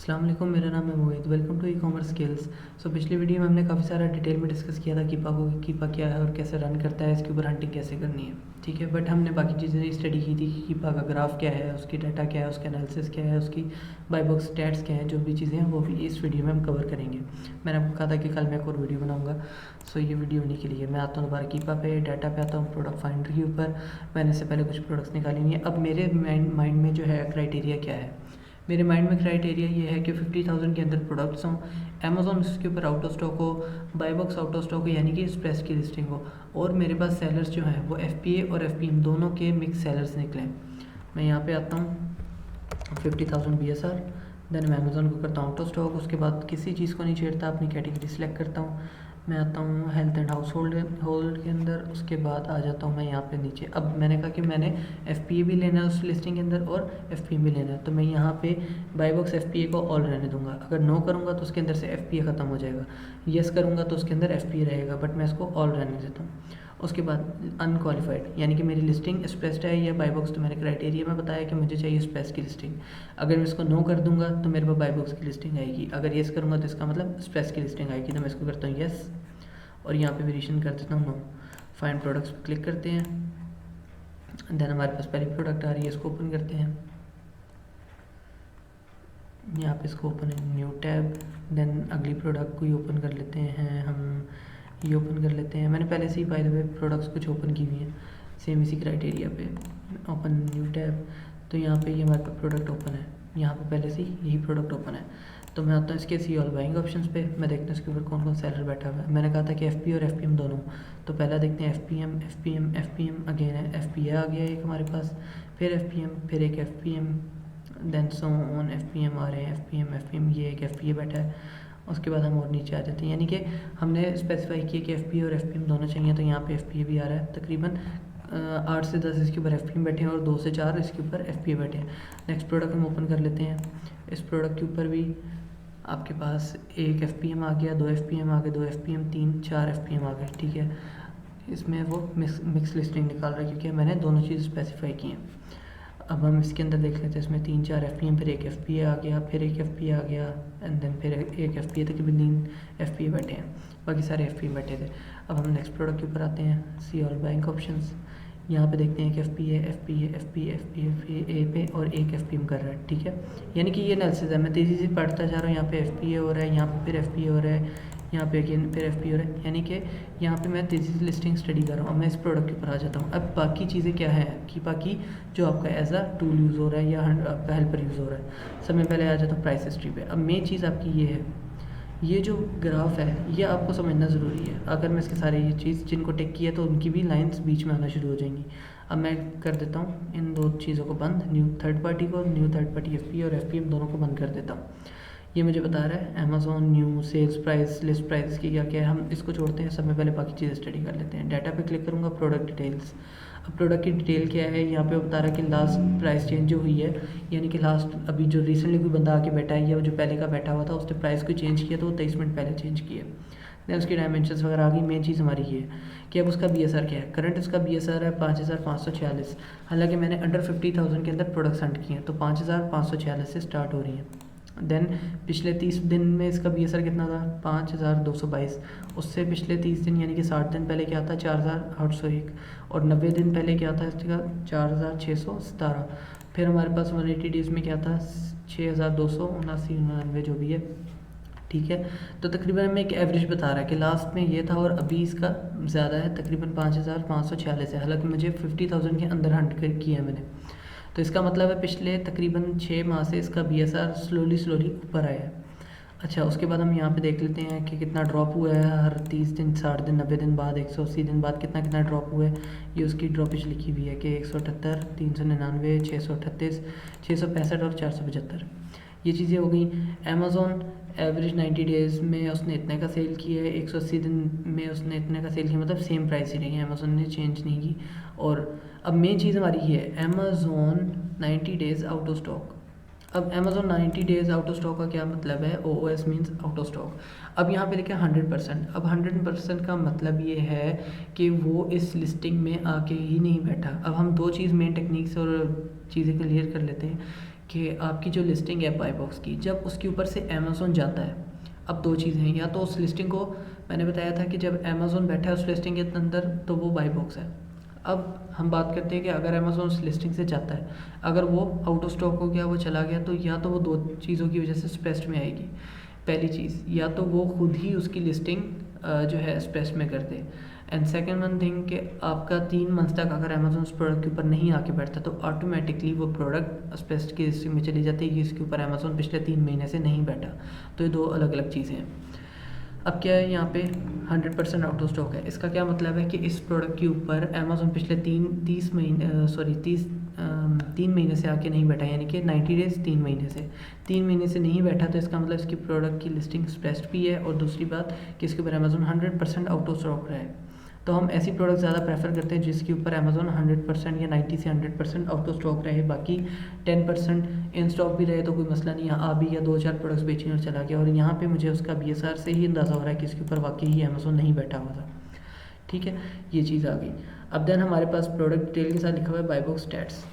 अस्सलाम वालेकुम, मेरा नाम है Mohit. Welcome to ecommerce skills. पिछली वीडियो में हमने काफ़ी सारा डिटेल में डिस्कस किया था कीपा क्या है और कैसे रन करता है, इसके ऊपर हंटिंग कैसे करनी है। ठीक है, बट हमने बाकी चीज़ें स्टडी की थी कि कीपा का ग्राफ क्या है, उसकी डाटा क्या है, उसका एनालिसिस क्या है, उसकी बाय बॉक्स स्टैट्स क्या है, जो भी चीज़ें हैं वो भी इस वीडियो में हम कवर करेंगे। मैंने आपको कहा था कि कल मैं एक और वीडियो बनाऊँगा। ये वीडियो उन्हीं के लिए। मैं आता हूँ दोबारा कीपा पे, डाटा पे आता हूँ, प्रोडक्ट फाइंडर के ऊपर। मैंने इससे पहले कुछ प्रोडक्ट्स निकाली हुई हैं। अब मेरे माइंड में जो है क्राइटेरिया क्या है, मेरे माइंड में क्राइटेरिया ये है कि 50,000 के अंदर प्रोडक्ट्स हों, अमेज़ॉन उसके ऊपर आउट ऑफ स्टॉक हो, buy box out of stock हो, यानी कि एक्सप्रेस की लिस्टिंग हो, और मेरे पास सेलर्स जो हैं वो FPA और FPM दोनों के मिक्स सेलर्स निकलें। मैं यहाँ पे आता हूँ 50,000 BSR, देन मैं अमेज़ॉन को करता हूँ आउट ऑफ स्टॉक। उसके बाद किसी चीज़ को नहीं छेड़ता, अपनी कैटेगरी सेलेक्ट करता हूँ। मैं आता हूँ हेल्थ एंड हाउस होल्ड के अंदर। उसके बाद आ जाता हूँ मैं यहाँ पे नीचे। अब मैंने कहा कि मैंने FPA भी लेना है उस लिस्टिंग के अंदर और FPM भी लेना है, तो मैं यहाँ पे बाय बॉक्स FPA को ऑल रहने दूंगा। अगर नो करूँगा तो उसके अंदर से FPA ख़त्म हो जाएगा, येस करूँगा तो उसके अंदर FPA रहेगा, बट मैं इसको ऑल रहने देता हूँ। उसके बाद अनक्वालिफाइड, यानी कि मेरी लिस्टिंग एक्सप्रेस्ड है या बाय बॉक्स, तो मैंने क्राइटेरिया में बताया कि मुझे चाहिए एक्सप्रेस की लिस्टिंग। अगर मैं इसको नो कर दूंगा तो मेरे पास बाय बॉक्स की लिस्टिंग आएगी, अगर येस करूँगा तो इसका मतलब एक्सप्रेस की लिस्टिंग आएगी। तो मैं इसको करता हूँ येस और यहाँ पे वेरिएशन कर देता हूँ नो। फाइंड प्रोडक्ट्स पर क्लिक करते हैं, देन हमारे पास पहली प्रोडक्ट आ रही है, इसको ओपन करते हैं। यहाँ पे इसको ओपन है, न्यू टैब, देन अगली प्रोडक्ट को ही ओपन कर लेते हैं हम, ये ओपन कर लेते हैं। मैंने पहले से ही बाय द वे प्रोडक्ट्स कुछ ओपन की हुई हैं सेम इसी क्राइटेरिया पे। ओपन न्यू टैब, तो यहाँ पे ये हमारे पास प्रोडक्ट ओपन है, यहाँ पे पहले से ही यही प्रोडक्ट ओपन है। तो मैं आता हूँ इसके सी ऑल बाइंग ऑप्शंस पे। मैं देखता हूँ इसके ऊपर कौन कौन सेलर बैठा हुआ है। मैंने कहा था कि FPA और FPM दोनों, तो पहला देखते हैं FPM अगेन है, FPA आ गया एक हमारे पास, फिर FPM, फिर एक FPM, then so on FPM आ रहे हैं, FPM, ये एक FPA बैठा है। उसके बाद हम और नीचे आ जाते हैं, यानी कि हमने स्पेसिफाई किया कि FPA और FPM दोनों चाहिए, तो यहाँ पे FPA भी आ रहा है। तकरीबन 8 से 10 इसके ऊपर FPM बैठे हैं और 2 से 4 इसके ऊपर FPA बैठे हैं। नेक्स्ट प्रोडक्ट हम ओपन कर लेते हैं। इस प्रोडक्ट के ऊपर भी आपके पास एक FPM आ गया, 2 FPM आ गए, 2 FPM, 3 4 FPM आ गए। ठीक है, इसमें वो मिक्स लिस्टिंग निकाल रहा है क्योंकि मैंने दोनों चीज़ स्पेसिफाई की हैं। अब हम इसके अंदर देख लेते हैं, इसमें 3 4 FPM, फिर एक FPA आ गया, फिर एक FPA आ गया, एंड देन फिर एक FPA, तकरीबन 3 FPA बैठे हैं, बाकी सारे FPA बैठे थे। अब हम नेक्स्ट प्रोडक्ट के ऊपर आते हैं, सी ऑल बैंक ऑप्शंस। यहाँ पे देखते हैं कि FPA ए पे और एक FPM कर रहा है। ठीक है, यानी कि ये एनालिसिस है, मैं तेज़ी से पढ़ता जा रहा हूँ। यहाँ पे FPA हो रहा है, यहाँ पे फिर FPA हो रहा है, यहाँ पे अगेन फिर FPA हो रहा है, यानी कि यहाँ पे मैं तेज़ी से लिस्टिंग स्टडी कर रहा हूँ। अब मैं इस प्रोडक्ट के ऊपर आ जाता हूँ। अब बाकी चीज़ें क्या है कि बाकी जो आपका एज अ टूल यूज़ हो रहा है या आपका हेल्पर यूज़ हो रहा है। सब में पहले आ जाता हूँ प्राइस हिस्ट्री पे। अब मेन चीज़ आपकी ये है, ये जो ग्राफ है ये आपको समझना ज़रूरी है। अगर मैं इसके सारे ये चीज़ जिनको टिक किया तो उनकी भी लाइंस बीच में आना शुरू हो जाएंगी। अब मैं कर देता हूँ इन दो चीज़ों को बंद, न्यू थर्ड पार्टी FPA और FPM दोनों को बंद कर देता हूँ। ये मुझे बता रहा है Amazon new sales price, list price की क्या क्या है, हम इसको छोड़ते हैं। सब में पहले बाकी चीज़ें स्टडी कर लेते हैं। डाटा पे क्लिक करूँगा, प्रोडक्ट डिटेल्स। अब प्रोडक्ट की डिटेल क्या है, यहाँ पे बता रहा है कि लास्ट प्राइस चेंज जो हुई है, यानी कि लास्ट अभी जो रिसेंटली कोई बंदा आके बैठा है या जो पहले का बैठा हुआ था उसने प्राइस को चेंज किया, तो वो 23 मिनट पहले चेंज किया। देन उसकी डायमेंशंस वगैरह आ गई। मेन चीज़ हमारी ये है कि अब उसका BSR क्या है। करंट उसका BSR है 5,546, हालांकि मैंने अंडर 50,000 के अंदर प्रोडक्ट्स हंट किए हैं, तो 5,546 से स्टार्ट हो रही हैं। देन पिछले 30 दिन में इसका BSR कितना था, 5,222। उससे पिछले 30 दिन यानी कि 60 दिन पहले क्या था, 4,801। और 90 दिन पहले क्या था इसका, 4,617। फिर हमारे पास 180 डेज़ में क्या था, 6,279 जो भी है। ठीक है, तो तकरीबन हमें एक एवरेज बता रहा है कि लास्ट में ये था और अभी इसका ज़्यादा है, तकरीबन 5,546 है। हालांकि मुझे 50,000 के अंदर हंट कर किया है मैंने, तो इसका मतलब है पिछले तकरीबन 6 माह से इसका BSR स्लोली ऊपर आया है। अच्छा, उसके बाद हम यहाँ पे देख लेते हैं कि कितना ड्रॉप हुआ है हर 30 दिन, 60 दिन, 90 दिन बाद, 180 दिन बाद कितना ड्रॉप हुआ है। ये उसकी ड्रॉपेज लिखी हुई है कि 178, 399, 638, 665 और 475। ये चीज़ें हो गई। अमेज़ॉन एवरेज 90 डेज़ में उसने इतने का सेल किया है, 180 दिन में उसने इतने का सेल किया, मतलब सेम प्राइस ही रही है, अमेज़ॉन ने चेंज नहीं की। और अब मेन चीज़ हमारी ये है, Amazon 90 days out of stock. अब Amazon 90 days out of stock का क्या मतलब है, OOS means out of stock. अब यहाँ पे देखिए 100%। अब 100% का मतलब ये है कि वो इस लिस्टिंग में आके ही नहीं बैठा। अब हम दो चीज़ मेन टेक्निक्स और चीज़ें क्लियर कर लेते हैं कि आपकी जो लिस्टिंग है बाई बॉक्स की, जब उसके ऊपर से अमेज़ॉन जाता है, अब दो चीज़ें हैं, या तो उस लिस्टिंग को मैंने बताया था कि जब अमेज़ॉन बैठा है उस लिस्टिंग के अंदर तो वो बाई बॉक्स है। अब हम बात करते हैं कि अगर अमेज़ॉन उस लिस्टिंग से जाता है, अगर वो आउट ऑफ स्टॉक हो गया, वो चला गया, तो या तो वो दो चीज़ों की वजह से स्पेस्ट में आएगी। पहली चीज़, या तो वो खुद ही उसकी लिस्टिंग जो है स्पेस्ट में कर दे, एंड सेकेंड वन थिंग कि आपका 3 मंथ तक अगर अमेज़ॉन उस प्रोडक्ट के ऊपर नहीं आके बैठता तो ऑटोमेटिकली वो प्रोडक्ट स्पेस्ट की लिस्टिंग में चली जाती है कि इसके ऊपर अमेज़ॉन पिछले 3 महीने से नहीं बैठा। तो ये दो अलग अलग चीज़ें हैं। अब क्या है, यहाँ पे 100% आउट ऑफ स्टॉक है। इसका क्या मतलब है कि इस प्रोडक्ट के ऊपर अमेज़ॉन पिछले 3 महीने से आके नहीं बैठा, यानी कि 90 डेज़ 3 महीने से 3 महीने से नहीं बैठा, तो इसका मतलब इसकी प्रोडक्ट की लिस्टिंग स्प्रेस्ड भी है। और दूसरी बात कि इसके ऊपर अमेज़ॉन 100% आउट ऑफ स्टॉक रहा है। तो हम ऐसी प्रोडक्ट ज़्यादा प्रेफर करते हैं जिसके ऊपर अमेज़ॉन 100% या 90 से 100% आउट ऑफ स्टॉक रहे, बाकी 10% इन स्टॉक भी रहे तो कोई मसला नहीं है। आ भी या 2-4 प्रोडक्ट्स बेचने और चला गया, और यहाँ पे मुझे उसका BSR से ही अंदाज़ा हो रहा है कि इसके ऊपर वाकई ही अमेज़ॉन नहीं बैठा हुआ था। ठीक है, ये चीज़ आ गई। अब देन हमारे पास प्रोडक्ट डिटेल के साथ लिखा हुआ है by box stats.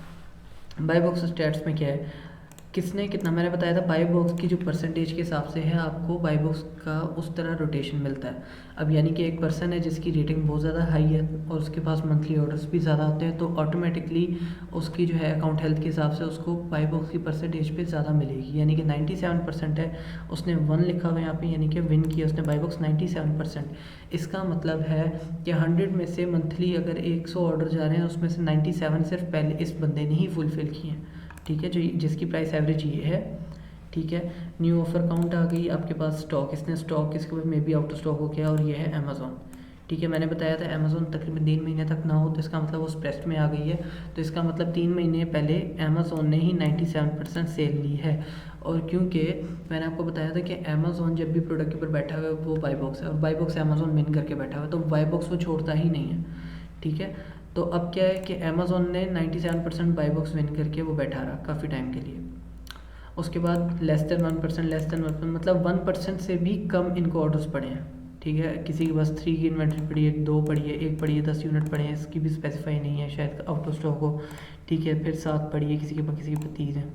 By box stats में क्या है, किसने कितना, मैंने बताया था बाई बॉक्स की जो परसेंटेज के हिसाब से है आपको बाई बॉक्स का उस तरह रोटेशन मिलता है। अब यानी कि एक पर्सन है जिसकी रेटिंग बहुत ज़्यादा हाई है और उसके पास मंथली ऑर्डर्स भी ज़्यादा आते हैं, तो ऑटोमेटिकली उसकी जो है अकाउंट हेल्थ के हिसाब से उसको बाई बॉक्स की परसेंटेज पे ज़्यादा मिलेगी। यानी कि 97% है, उसने 1 लिखा हुआ है यहाँ पे, यानी कि विन किया उसने बाई बॉक्स 97%। इसका मतलब है कि 100 में से मंथली अगर 100 ऑर्डर जा रहे हैं उसमें से 97 सिर्फ पहले इस बंदे ने ही फुलफ़िल किए हैं। ठीक है, जो जिसकी प्राइस एवरेज ये है। ठीक है, न्यू ऑफ़र काउंट आ गई आपके पास, स्टॉक इसने स्टॉक इसके ऊपर may be out of stock हो गया, और ये है अमेज़ॉन। ठीक है, मैंने बताया था अमेज़ॉन तकरीबन 3 महीने तक ना हो तो इसका मतलब वो स्प्रेस्ड में आ गई है, तो इसका मतलब 3 महीने पहले अमेज़ॉन ने ही 97% सेल ली है। और क्योंकि मैंने आपको बताया था कि अमेज़ॉन जब भी प्रोडक्ट के ऊपर बैठा हुआ है वो बाई बॉक्स है, और बाई बॉक्स अमेज़ॉन विन करके बैठा हुआ है, तो बाई बॉक्स वो छोड़ता ही नहीं है। ठीक है, तो अब क्या है कि अमेज़ॉन ने 97% बाई बॉक्स विन करके वो बैठा रहा काफ़ी टाइम के लिए। उसके बाद लेस देन 1% मतलब 1% से भी कम इनको ऑर्डर्स पड़े हैं। ठीक है, किसी के पास 3 की इन्वेंट्री पड़ी है, 2 पड़ी है, 1 पड़ी है, 10 यूनिट पड़े हैं, इसकी भी स्पेसिफाई नहीं है, शायद आउट ऑफ स्टॉक हो। ठीक है, फिर 7 पड़ी है, किसी के पास 30 हैं।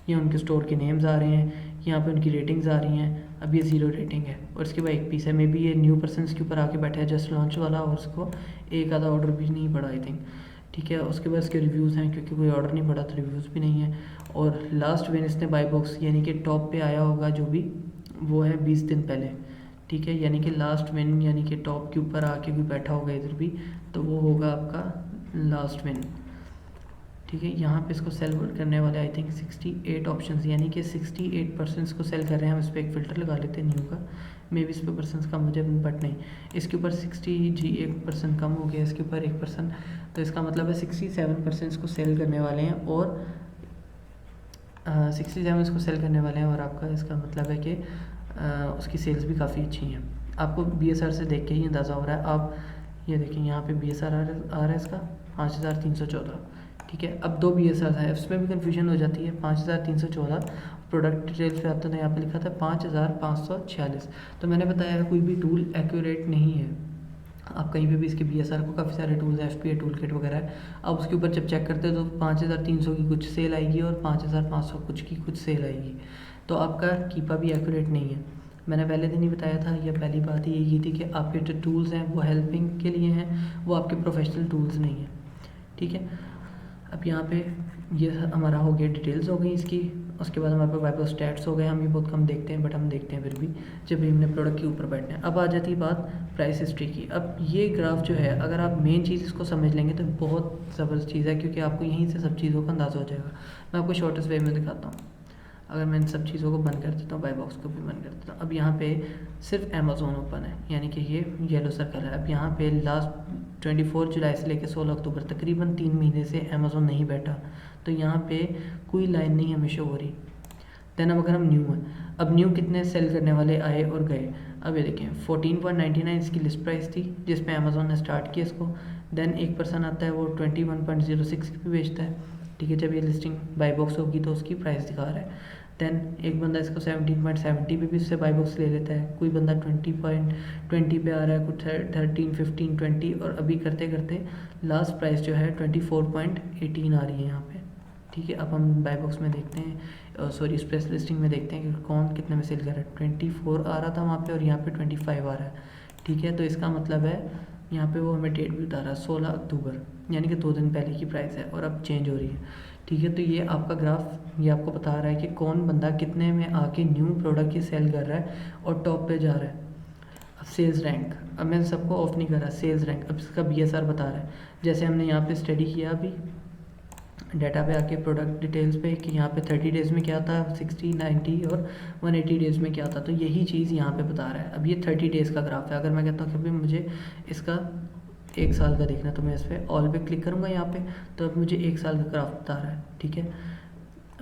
ये उनके स्टोर के नेम्स आ रहे हैं, यहाँ पे उनकी रेटिंग्स आ रही हैं। अब ये 0 रेटिंग है और इसके बाद 1 पीस है, मे बी ये न्यू पर्सनस के ऊपर आके बैठा है जस्ट लॉन्च वाला, और उसको एक आधा ऑर्डर भी नहीं पड़ा आई थिंक। ठीक है, उसके बाद इसके रिव्यूज़ हैं, क्योंकि कोई ऑर्डर नहीं पड़ा तो रिव्यूज़ भी नहीं है। और लास्ट विन इसने बाई बॉक्स यानी कि टॉप पे आया होगा जो भी, वो है 20 दिन पहले। ठीक है, यानी कि लास्ट विन यानी कि टॉप के ऊपर आके भी बैठा होगा इधर भी, तो वो होगा आपका लास्ट विन। ठीक है, यहाँ पे इसको सेल करने वाले आई थिंक 68 ऑप्शंस, यानी कि 68% को सेल कर रहे हैं। हम इस पर एक फ़िल्टर लगा लेते हैं न्यू का, मे बी इस पर परसेंट कम हो जाए, बट नहीं, इसके ऊपर 1% कम हो गया, इसके ऊपर 1%, तो इसका मतलब है 67% को सेल करने वाले हैं, और 67 इसको सेल करने वाले हैं, और आपका इसका मतलब है कि उसकी सेल्स भी काफ़ी अच्छी हैं। आपको BSR से देख के ही अंदाज़ा हो रहा है। आप ये देखें, यहाँ पे BSR आ रहा है इसका 5314। ठीक है, अब 2 BSR हैं, इसमें भी कन्फ्यूजन हो जाती है। 5314 प्रोडक्ट डिटेल्स पे आता है, तो यहाँ पे लिखा था 5546। तो मैंने बताया है कोई भी टूल एक्यूरेट नहीं है। आप कहीं पे भी इसके BSR को, काफ़ी सारे टूल्स हैं, FPA टूल किट वगैरह है, आप उसके ऊपर जब चेक करते हो तो 5300 की कुछ सेल आएगी और 5500 कुछ की कुछ सेल आएगी, तो आपका कीपा भी एक्यूरेट नहीं है। मैंने पहले दिन ही बताया था, या पहली बात ही यही थी कि आपके जो टूल्स हैं वो हेल्पिंग के लिए हैं, वो आपके प्रोफेशनल टूल्स नहीं हैं। ठीक है, अब यहाँ पे ये हमारा हो गया, डिटेल्स हो गई इसकी। उसके बाद हमारे पास बाई बॉक्स स्टैट्स हो गए। हम ये बहुत कम देखते हैं, बट हम देखते हैं फिर भी जब भी हमने प्रोडक्ट के ऊपर बैठना है। अब आ जाती है बात प्राइस हिस्ट्री की। अब ये ग्राफ जो है, अगर आप मेन चीज़ इसको समझ लेंगे तो बहुत ज़बरदस्त चीज़ है, क्योंकि आपको यहीं से सब चीज़ों का अंदाज़ा हो जाएगा। मैं आपको शॉर्टेस्ट वे में दिखाता हूँ। अगर मैं इन सब चीज़ों को बंद कर देता हूँ, बाई बॉक्स को भी बंद कर देता हूँ। अब यहाँ पे सिर्फ अमेज़ॉन ओपन है, यानी कि ये येलो सर्कल है। अब यहाँ पे लास्ट 24 जुलाई से लेकर 16 अक्टूबर तकरीबन 3 महीने से अमेज़ॉन नहीं बैठा, तो यहाँ पे कोई लाइन नहीं हमें शो हो रही। देन अब अगर हम न्यू हैं, अब न्यू कितने सेल करने वाले आए और गए। अब ये देखें 14.99 इसकी लिस्ट प्राइस थी जिस पे अमेज़ॉन ने स्टार्ट किया इसको। देन एक पर्सन आता है वो 21.06 पे बेचता है। ठीक है, जब ये लिस्टिंग बाई बॉक्स होगी तो उसकी प्राइस दिखा रहा है। देन एक बंदा इसको 17.70 पे भी उससे बाई बॉक्स ले लेता है। कोई बंदा 20.20 पे आ रहा है, कुछ 13, 15, 20, और अभी करते करते लास्ट प्राइस जो है 24.18 आ रही है यहाँ पे। ठीक है, अब हम बाय बॉक्स में देखते हैं, सॉरी स्प्रेस लिस्टिंग में देखते हैं कि कौन कितने में सेल कर रहा है। 24 आ रहा था वहाँ पे और यहाँ पे 25 आ रहा है। ठीक है, तो इसका मतलब है यहाँ पे वो हमें डेट भी बता रहा है 16 अक्टूबर, यानी कि 2 दिन पहले की प्राइस है और अब चेंज हो रही है। ठीक है, तो ये आपका ग्राफ ये आपको बता रहा है कि कौन बंदा कितने में आके न्यू प्रोडक्ट की सेल कर रहा है और टॉप पे जा रहा है। अब सेल्स रैंक, अब मैं सबको ऑफ नहीं कर रहा, सेल्स रैंक अब इसका BSR बता रहा है। जैसे हमने यहाँ पे स्टडी किया अभी डाटा पे आके प्रोडक्ट डिटेल्स पे कि यहाँ पे 30 डेज़ में क्या था, 60, 90 और 180 डेज़ में क्या था, तो यही चीज़ यहाँ पे बता रहा है। अब ये 30 डेज़ का ग्राफ है। अगर मैं कहता हूँ कि भाई मुझे इसका 1 साल का देखना, तो मैं इस पर ऑल पे क्लिक करूँगा यहाँ पे, तो अब मुझे 1 साल का ग्राफ बता रहा है। ठीक है,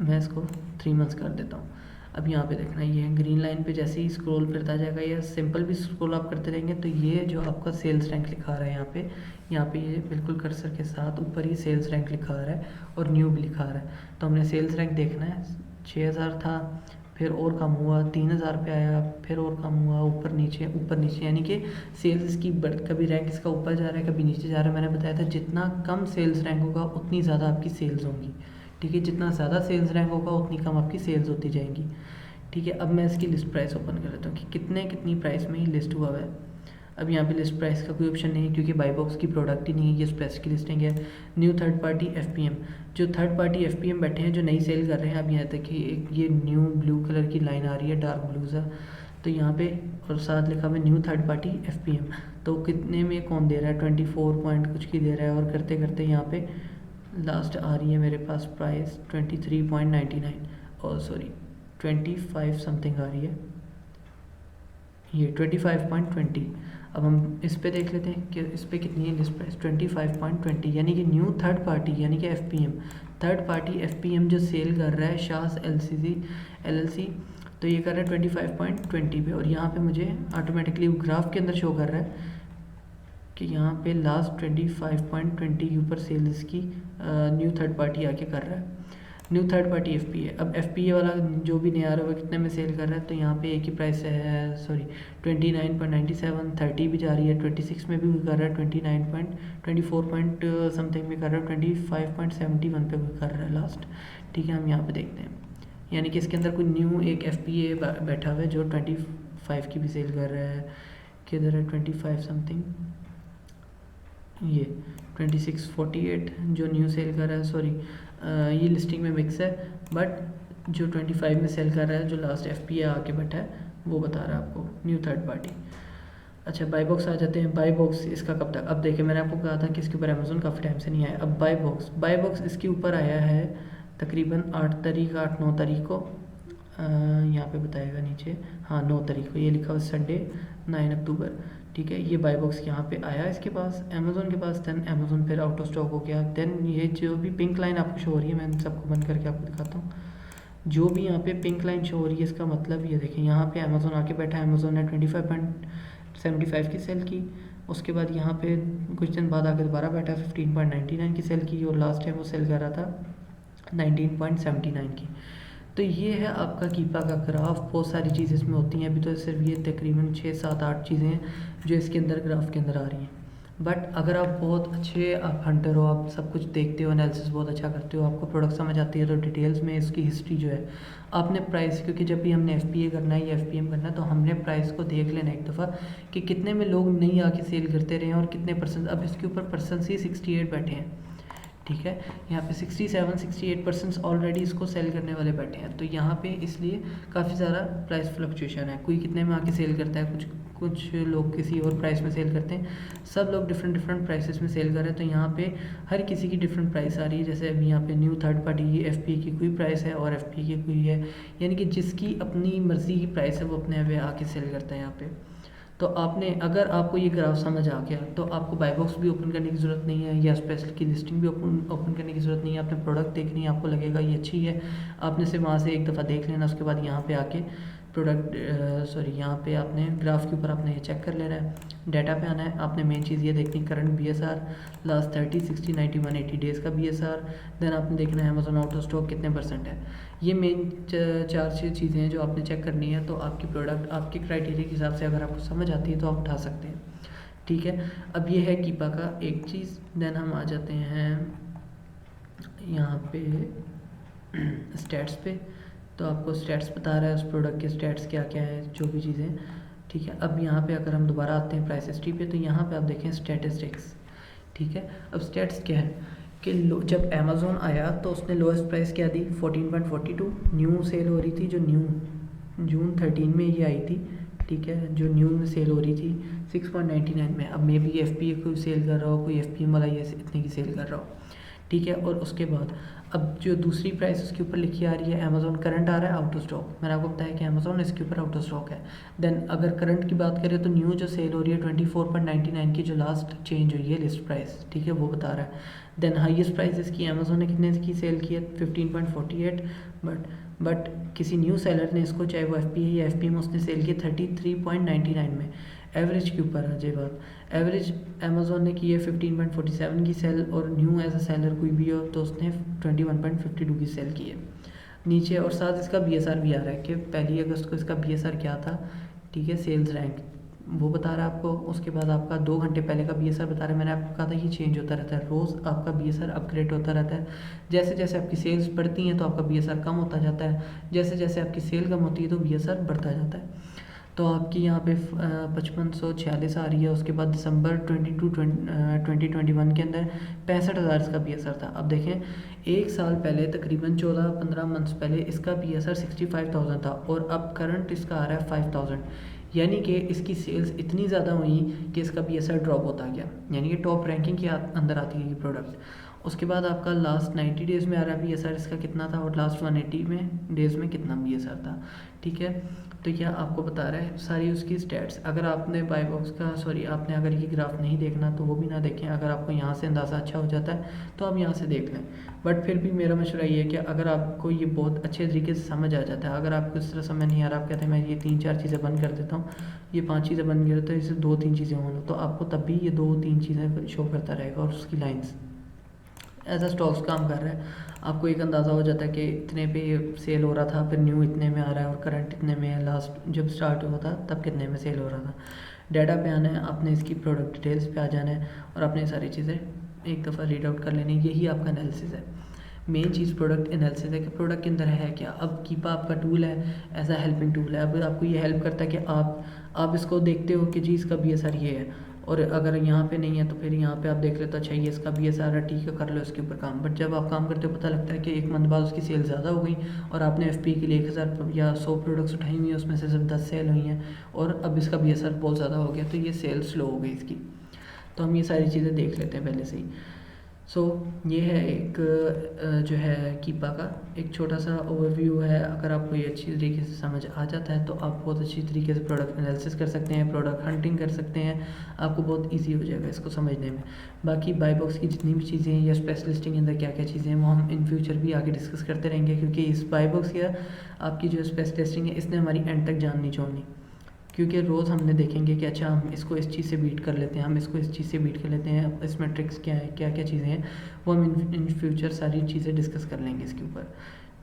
मैं इसको 3 मंथ्स कर देता हूँ। अब यहाँ पे देखना, ये ग्रीन लाइन पे जैसे ही स्क्रॉल करता जाएगा या सिंपल भी स्क्रॉल आप करते रहेंगे तो ये जो आपका सेल्स रैंक लिखा रहा है यहाँ पे ये बिल्कुल कर्सर के साथ ऊपर ही सेल्स रैंक लिखा रहा है और न्यू भी लिखा रहा है। तो हमने सेल्स रैंक देखना है, 6000 था, फिर और कम हुआ, 3000 पे आया, फिर और कम हुआ, ऊपर नीचे, यानी कि सेल्स इसकी कभी रैंक इसका ऊपर जा रहा है कभी नीचे जा रहा है। मैंने बताया था जितना कम सेल्स रैंक होगा उतनी ज़्यादा आपकी सेल्स होंगी। ठीक है, जितना ज़्यादा सेल्स रैंक होगा उतनी कम आपकी सेल्स होती जाएंगी। ठीक है, अब मैं इसकी लिस्ट प्राइस ओपन कर लेता हूँ कि कितनी प्राइस में ही लिस्ट हुआ है। अब यहाँ पे लिस्ट प्राइस का कोई ऑप्शन नहीं है क्योंकि बाई बॉक्स की प्रोडक्ट ही नहीं है, ये स्प्रेस की लिस्टिंग है। न्यू थर्ड पार्टी FPM, जो थर्ड पार्टी FPM बैठे हैं जो नई सेल कर रहे हैं, अब यहाँ तक कि एक ये न्यू ब्लू कलर की लाइन आ रही है, डार्क ब्लू सा, तो यहाँ पे और साथ लिखा हुआ न्यू थर्ड पार्टी FPM, तो कितने में कौन दे रहा है, 24 पॉइंट कुछ की दे रहा है। और करते करते यहाँ पे लास्ट आ रही है मेरे पास प्राइस 23.99 और सॉरी 25 समथिंग आ रही है, ये 25.20। अब हम इस पे देख लेते हैं कि इस पे कितनी है लिस्ट प्राइस, 25.20, यानी कि न्यू थर्ड पार्टी यानी कि FPM, थर्ड पार्टी FPM जो सेल कर रहा है शास LLC, तो ये कर रहा है 25.20 पे। और यहाँ पे मुझे ऑटोमेटिकली ग्राफ के अंदर शो कर रहा है कि यहाँ पे लास्ट 25.20 के ऊपर सेल्स की न्यू थर्ड पार्टी आके कर रहा है, न्यू थर्ड पार्टी FPA। अब FPA वाला जो भी नया आ रहा है वो कितने में सेल कर रहा है, तो यहाँ पे एक ही प्राइस है, सॉरी 29.97, 30 भी जा रही है, 26 में भी कर रहा है, 24 समथिंग में कर रहा है, 25.71 पे भी कर रहा है लास्ट। ठीक है, हम यहाँ पे देखते हैं, यानी कि इसके अंदर कोई न्यू एक FPA बैठा हुआ है जो 25 की भी सेल कर रहा है। किधर है 25 समथिंग, ये 2648 जो न्यू सेल कर रहा है, सॉरी ये लिस्टिंग में मिक्स है, बट जो 25 में सेल कर रहा है जो लास्ट FPA आके बैठा है वो बता रहा है आपको न्यू थर्ड पार्टी। अच्छा, बाई बॉक्स आ जाते हैं। बाई बॉक्स इसका कब तक, अब देखिए मैंने आपको कहा था कि इसके ऊपर अमेज़ोन काफ़ी टाइम से नहीं आया। अब बाई बॉक्स इसके ऊपर आया है तकरीबन 8-9 तारीख को, यहाँ पे बताएगा नीचे, हाँ 9 तारीख को, ये लिखा हुआ संडे 9 अक्टूबर। ठीक है, ये बाई बॉक्स यहाँ पे आया इसके पास, अमेज़ोन के पास, देन अमेज़ोन फिर आउट ऑफ स्टॉक हो गया। देन ये जो भी पिंक लाइन आपको शो हो रही है, मैं सबको बंद करके आपको दिखाता हूँ, जो भी यहाँ पे पिंक लाइन शो हो रही है इसका मतलब ये देखें, यहाँ पे अमेज़ोन आके बैठा है, अमेज़ोन ने 25.75 की सेल की, उसके बाद यहाँ पे कुछ दिन बाद आके दोबारा बैठा 15.99 की सेल की, और लास्ट टाइम वो सेल कर रहा था 19.79 की। तो ये है आपका कीपा का ग्राफ, बहुत सारी चीज़ें इसमें होती हैं। अभी तो सिर्फ ये तकरीबन 6-7-8 चीज़ें हैं जो इसके अंदर ग्राफ के अंदर आ रही हैं, बट अगर आप बहुत अच्छे आप हंटर हो, आप सब कुछ देखते हो, एनालिसिस बहुत अच्छा करते हो, आपको प्रोडक्ट समझ आती है, तो डिटेल्स में इसकी हिस्ट्री जो है आपने प्राइस, क्योंकि जब भी हमने FPA करना है या FPM करना है तो हमने प्राइस को देख लेना एक दफ़ा कि कितने में लोग नहीं आके सेल करते रहे हैं और कितने %। अब इसके ऊपर परसेंट ही 68 बैठे हैं। ठीक है, यहाँ पे 67-68% ऑलरेडी इसको सेल करने वाले बैठे हैं, तो यहाँ पे इसलिए काफ़ी ज़्यादा प्राइस फ्लक्चुएशन है। कोई कितने में आके सेल करता है, कुछ लोग किसी और प्राइस में सेल करते हैं, सब लोग डिफरेंट प्राइसेस में सेल कर रहे हैं। तो यहाँ पे हर किसी की डिफरेंट प्राइस आ रही है। जैसे अभी यहाँ पे न्यू थर्ड पार्टी की FPA की कोई प्राइस है और FPA की कोई है, यानी कि जिसकी अपनी मर्ज़ी की प्राइस है वो अपने यहाँ पे आके सेल करता है यहाँ पे। तो आपने, अगर आपको ये ग्राफ समझ आ गया तो आपको बाई बॉक्स भी ओपन करने की ज़रूरत नहीं है या स्पेशल की लिस्टिंग भी ओपन करने की ज़रूरत नहीं है। आपने प्रोडक्ट देखनी है, आपको लगेगा ये अच्छी है, आपने सिर्फ वहाँ से एक दफ़ा देख लेना, उसके बाद यहाँ पे आके प्रोडक्ट यहाँ पे आपने ग्राफ के ऊपर आपने ये चेक कर लेना है, डाटा पे आना है। आपने मेन चीज़ ये देखनी, करंट BSR लास्ट 30, 60, 90, 180 डेज़ का BSR। देन आपने देखना है अमेज़ोन आउट ऑफ स्टॉक कितने % है। ये मेन 4-6 चीज़ें हैं जो आपने चेक करनी है। तो आपकी प्रोडक्ट आपके क्राइटेरिया के हिसाब से अगर आपको समझ आती है तो आप उठा सकते हैं। ठीक है, अब ये है कीपा का एक चीज़। देन हम आ जाते हैं यहाँ पे स्टैट्स पे, तो आपको स्टैट्स बता रहा है उस प्रोडक्ट के स्टैट्स क्या क्या है, जो भी चीज़ें। ठीक है, अब यहाँ पे अगर हम दोबारा आते हैं प्राइस हिस्ट्री पे, तो यहाँ पे आप देखें स्टैटिस्टिक्स। ठीक है, अब स्टैट्स क्या है कि जब अमेज़ोन आया तो उसने लोएस्ट प्राइस क्या दी, 14.42 न्यू सेल हो रही थी, जो न्यू जून 13 में ये आई थी। ठीक है, जो न्यू में सेल हो रही थी 6.99 में। अब मे बी FBA कोई सेल कर रहा हो, कोई FPM वाला ये इतने की सेल कर रहा हो। ठीक है, और उसके बाद अब जो दूसरी प्राइस उसके ऊपर लिखी आ रही है, अमेज़ॉन करंट आ रहा है आउट ऑफ स्टॉक। मैंने आपको बताया कि अमेज़ॉन इसके ऊपर आउट ऑफ स्टॉक है। देन अगर करंट की बात करें तो न्यू जो सेल हो रही है 24.99 की, जो लास्ट चेंज हुई है लिस्ट प्राइस, ठीक है, वो बता रहा है। देन हाईएस्ट प्राइस इसकी अमेज़ॉन ने कितने की सेल की है, 15.48, बट किसी न्यू सेलर ने इसको, चाहे वो FBA या FPM, उसने सेल की 33.99 में। एवरेज के ऊपर आ जाए बात, एवरेज अमेज़ॉन ने की है 15.47 की सेल, और न्यू एज अ सेलर कोई भी हो तो उसने 21.52 की सेल की है नीचे। और साथ इसका BSR भी आ रहा है कि 1 अगस्त को इसका BSR क्या था। ठीक है, सेल्स रैंक वो बता रहा है आपको। उसके बाद आपका 2 घंटे पहले का BSR बता रहा है। मैंने आपको कहा था ये चेंज होता रहता है, रोज़ आपका BSR अपग्रेड होता रहता है। जैसे जैसे आपकी सेल्स बढ़ती हैं तो आपका BSR कम होता जाता है, जैसे जैसे आपकी सेल कम होती है तो BSR बढ़ता जाता है। तो आपकी यहाँ पे 5546 आ रही है। उसके बाद दिसंबर 2021 के अंदर 65,000 इसका BSR था। अब देखें, एक साल पहले तकरीबन 14-15 मंथ्स पहले इसका BSR 65,000 था, और अब करंट इसका आ रहा है 5,000। यानी कि इसकी सेल्स इतनी ज़्यादा हुई कि इसका BSR ड्रॉप होता गया, यानी कि टॉप रैंकिंग के अंदर आती है ये प्रोडक्ट। उसके बाद आपका लास्ट 90 डेज़ में आ रहा है BSR इसका कितना था, और लास्ट 180 डेज़ में कितना BSR था। ठीक है, तो यह आपको बता रहा है सारी उसकी स्टैट्स। अगर आपने बाई बॉक्स का आपने अगर ये ग्राफ नहीं देखना तो वो भी ना देखें। अगर आपको यहाँ से अंदाज़ा अच्छा हो जाता है तो आप यहाँ से देख लें, बट फिर भी मेरा मशवरा ये है कि अगर आपको ये बहुत अच्छे तरीके से समझ आ जाता है, अगर आपको इस तरह समझ नहीं आ रहा, आप कहते हैं मैं ये 3-4 चीज़ें बंद कर देता हूँ, ये 5 चीज़ें बंद कर देता हूँ, इससे 2-3 चीज़ें हों, तो आपको तब भी ये 2-3 चीज़ें शो करता रहेगा, और उसकी लाइन्स एज अ स्टॉक्स काम कर रहा है। आपको एक अंदाज़ा हो जाता है कि इतने पे सेल हो रहा था, फिर न्यू इतने में आ रहा है, और करंट इतने में है, लास्ट जब स्टार्ट हुआ था तब कितने में सेल हो रहा था। डाटा पे आना है, आपने इसकी प्रोडक्ट डिटेल्स पे आ जाना है, और आपने सारी चीज़ें एक दफ़ा रीड आउट कर लेनी। यही आपका एनालिसिस है। मेन चीज़ प्रोडक्ट एनालिसिस है कि प्रोडक्ट के अंदर है क्या। अब कीपा आपका टूल है, एज अ हेल्पिंग टूल है। अब आपको ये हेल्प करता है कि आप इसको देखते हो कि जी इसका BSR ये है, और अगर यहाँ पे नहीं है तो फिर यहाँ पे आप देख लेते हो, अच्छा ये इसका BSR है, ठीक है, कर लो इसके ऊपर काम। बट जब आप काम करते हो पता लगता है कि 1 मंथ बाद उसकी सेल ज़्यादा हो गई, और आपने FP के लिए 1000 या 100 प्रोडक्ट्स उठाई हुई हैं, उसमें से सिर्फ 10 सेल हुई हैं, और अब इसका BSR बहुत ज़्यादा हो गया, तो ये सेल स्लो हो गई इसकी। तो हम ये सारी चीज़ें देख लेते हैं पहले से ही। सो ये है एक जो है कीपा का एक छोटा सा ओवरव्यू है। अगर आपको ये अच्छी तरीके से समझ आ जाता है तो आप बहुत अच्छी तरीके से प्रोडक्ट एनालिसिस कर सकते हैं, प्रोडक्ट हंटिंग कर सकते हैं। आपको बहुत इजी हो जाएगा इसको समझने में। बाकी बाई बॉक्स की जितनी भी चीज़ें हैं या स्पेशलिस्टिंग के अंदर क्या क्या चीज़ें हैं वो हम इन फ्यूचर भी आगे डिस्कस करते रहेंगे, क्योंकि इस बाई बॉक्स या आपकी जो स्पेशलिस्टिंग है इसने हमारी एंड तक जान नहीं छोड़नी। क्योंकि रोज़ हमने देखेंगे कि अच्छा हम इसको इस चीज़ से बीट कर लेते हैं, हम इसको इस चीज़ से बीट कर लेते हैं, इसमें ट्रिक्स क्या है, क्या क्या चीज़ें हैं, वो हम इन फ्यूचर सारी चीज़ें डिस्कस कर लेंगे इसके ऊपर।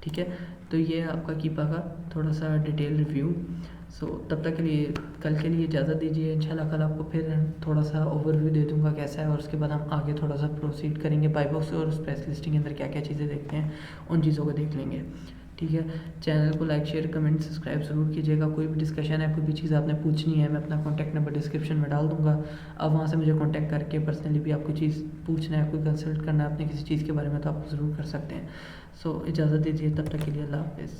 ठीक है, तो ये आपका कीपा का थोड़ा सा डिटेल रिव्यू। सो तब तक के लिए कल के लिए इजाज़त दीजिए। इंशाल्लाह कल आपको फिर थोड़ा सा ओवरव्यू दे दूँगा कैसा है, और उसके बाद हम आगे थोड़ा सा प्रोसीड करेंगे बाई बॉक्स और स्पेशलिस्टिंग के अंदर क्या क्या चीज़ें देखते हैं उन चीज़ों को देख लेंगे। ठीक है, चैनल को लाइक शेयर कमेंट सब्सक्राइब ज़रूर कीजिएगा। कोई भी डिस्कशन है, कोई भी चीज़ आपने पूछनी है, मैं अपना कॉन्टैक्ट नंबर डिस्क्रिप्शन में डाल दूँगा। आप वहाँ से मुझे कॉन्टैक्ट करके पर्सनली भी आपको चीज़ पूछना है, कोई कंसल्ट करना है अपने किसी चीज़ के बारे में, तो आप ज़रूर कर सकते हैं। सो इजाज़त दीजिए, तब तक के लिए अल्लाह हाफ़िज़।